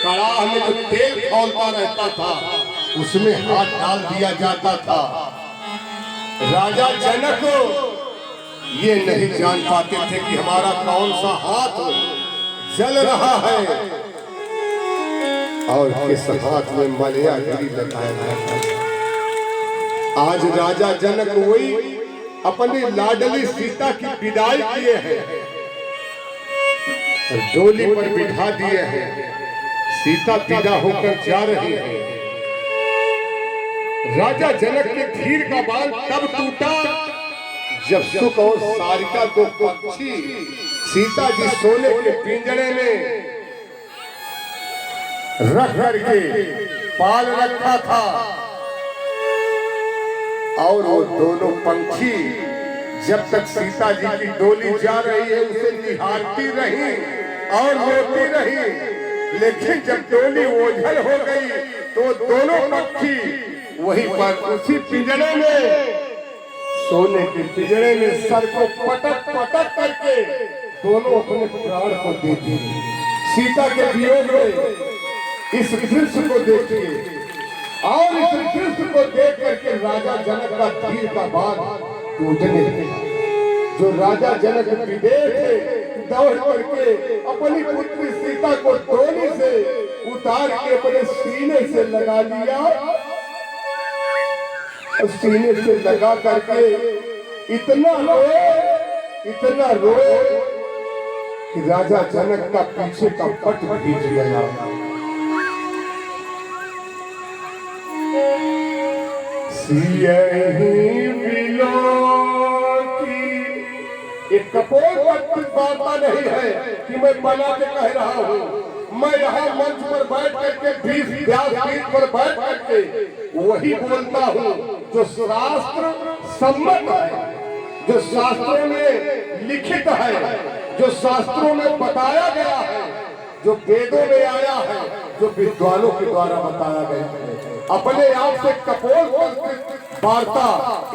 कड़ाह में जो तेल खौलता रहता था उसमें हाथ डाल दिया जाता था। राजा जनक ये नहीं जान पाते थे कि हमारा कौन सा हाथ जल रहा है और किस हाथ में मलया गिरी लगाया गया था। आज राजा जनक वही अपनी लाडली सीता की विदाई किए हैं, डोली पर बिठा दिए हैं। सीता विदा होकर जा रही है। राजा जनक के धीर का बाल तब टूटा जब सुख और सारिका दो पक्षी सीता जी सोने के पिंजरे में रख करके पाल रखा था और वो दोनों पंछी जब तक सीता जी की डोली जा रही है उसे निहारती रही और रोती रही। लेकिन जब डोली ओझल हो गई तो दोनों पक्षी वहीं पर उसी पिंजरे में सोने के पिंजरे में सर को पटक पटक करके दोनों अपने प्राण को दे दिए। सीता के वियोग में इस दृश्य को देखिए और इस दृश्य को देख करके राजा जनक का धीर का बाल टूटने लगा। जो राजा जनक विदेह थे दौड़ करके अपनी पुत्री सीता को डोली से उतार के अपने सीने से लगा लिया। सीने से लगा करके इतना रोए कि राजा जनक का पीछे का पट भीज गया। सियही बिलो की एक कपोल बात नहीं है कि मैं बना के कह रहा हूँ। मैं यहाँ मंच पर बैठ करके व्यासपीठ पर बैठ करके वही बोलता हूँ जो शास्त्र सम्मत है, जो शास्त्रों में लिखित है, जो शास्त्रों में बताया गया है, जो वेदों में आया है, जो विद्वानों के द्वारा बताया गया है। अपने आप से कपोल वार्ता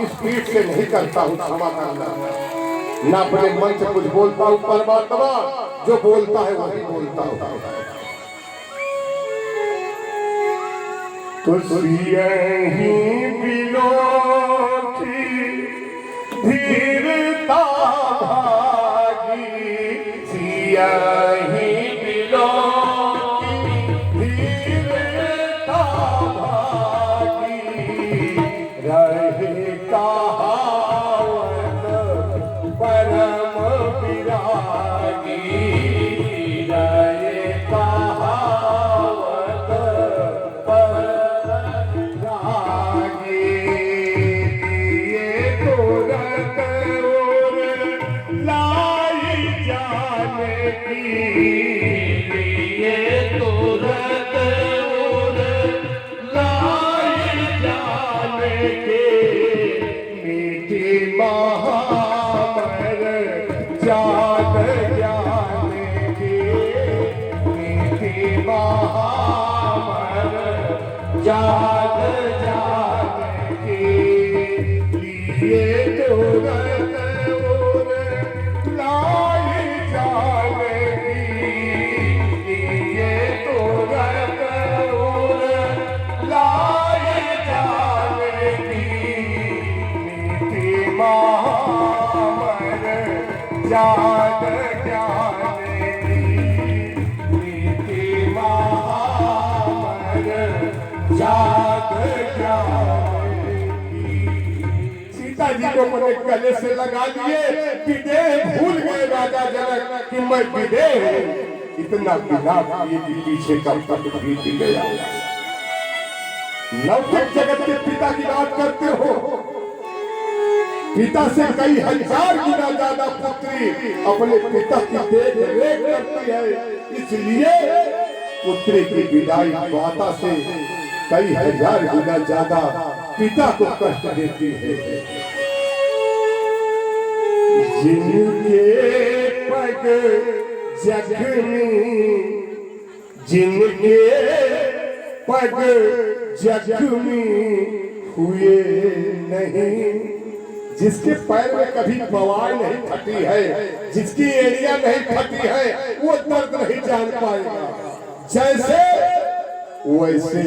इस पीठ से नहीं करता हूँ, क्षमा करना। ना अपने मन से कुछ बोलता हूँ, परमात्मा जो बोलता है वही बोलता हूँ। तो सियही बिलो की धीरता भागी, सियही बिलो की धीरता भागी, रहे कहावत परम विरागी, रहे कहावत परम विरागी। ये तुरंत और लाई जाने की, ये तुरंत और लाई जाने की, मीठी महामर जान जाने की, मीठी महामर जान जाने की। लिए तुरंत और लाई जाने की, लिए तुरंत और लाई जाने की, मीठी महामर जान जाने की, मीठी महामर जान जाने की। सीता जी को अपने गले से लगा लिए, विदेह भूल गए राजा जनक कि मैं विदेह हूँ। इतना विलाप किए कि पीछे का पट बीत गया। लौकिक जगत के पिता की बात करते हो, पिता से कई हजार गुना ज्यादा पुत्री अपने पिता की देख रेख करती है। इसलिए पुत्री की विदाई माता से कई हजार गुना ज्यादा पिता को कष्ट देती है। जिनके पग जख्मी, जिनके पग जख्मी हुए नहीं, जिसके पैर में कभी बवाल नहीं फटी है, जिसकी एड़ियां नहीं फटी है, वो दर्द नहीं जान पाएगा। जैसे वैसे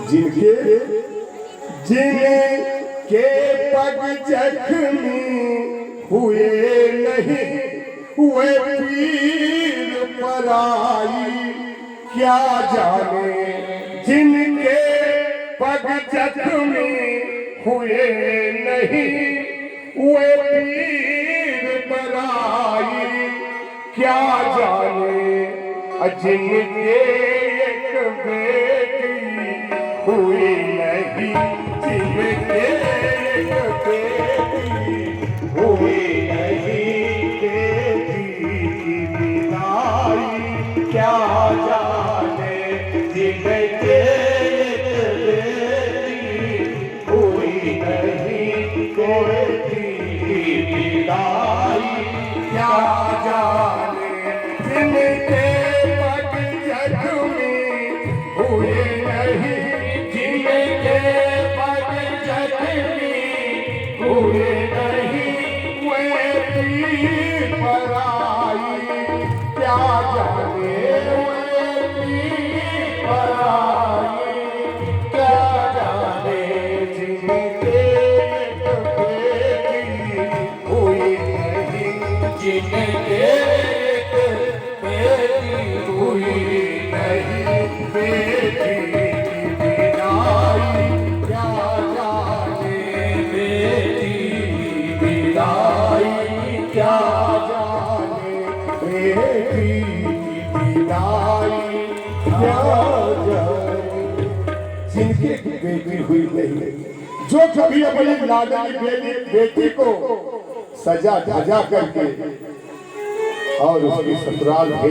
जिनके जिनके पग जख्मी हुए नहीं हुए पीर पराई, क्या जाने जिनके पग जख्मी हुए नहीं हुए पीर पराई, क्या जाने जिनके एक बेटी हुई नहीं, जिनके एक बेटी हुई नहीं, बेटी की विदाई, क्या जाने जिनके एक बेटी हुई नहीं, बेटी की विदाई, क्या जाने जिनके पग जख्मी हुए नहीं, जिनके पग जख्मी हुए नहीं, वे पीर पराई, क्या जाने वे पीर पराई, क्या जाने जिनके एक बेटी हुई नहीं, जिनके एक बेटी हुई नहीं, बेटी की विदाई, क्या जाने बेटी की विदाई, क्या जाने बेटी की विदाई, क्या जाने जिनके बेटी हुई नहीं, जो कभी अपनी लाडली बेटी को सजा धजा करके और उसकी ससुराल भेज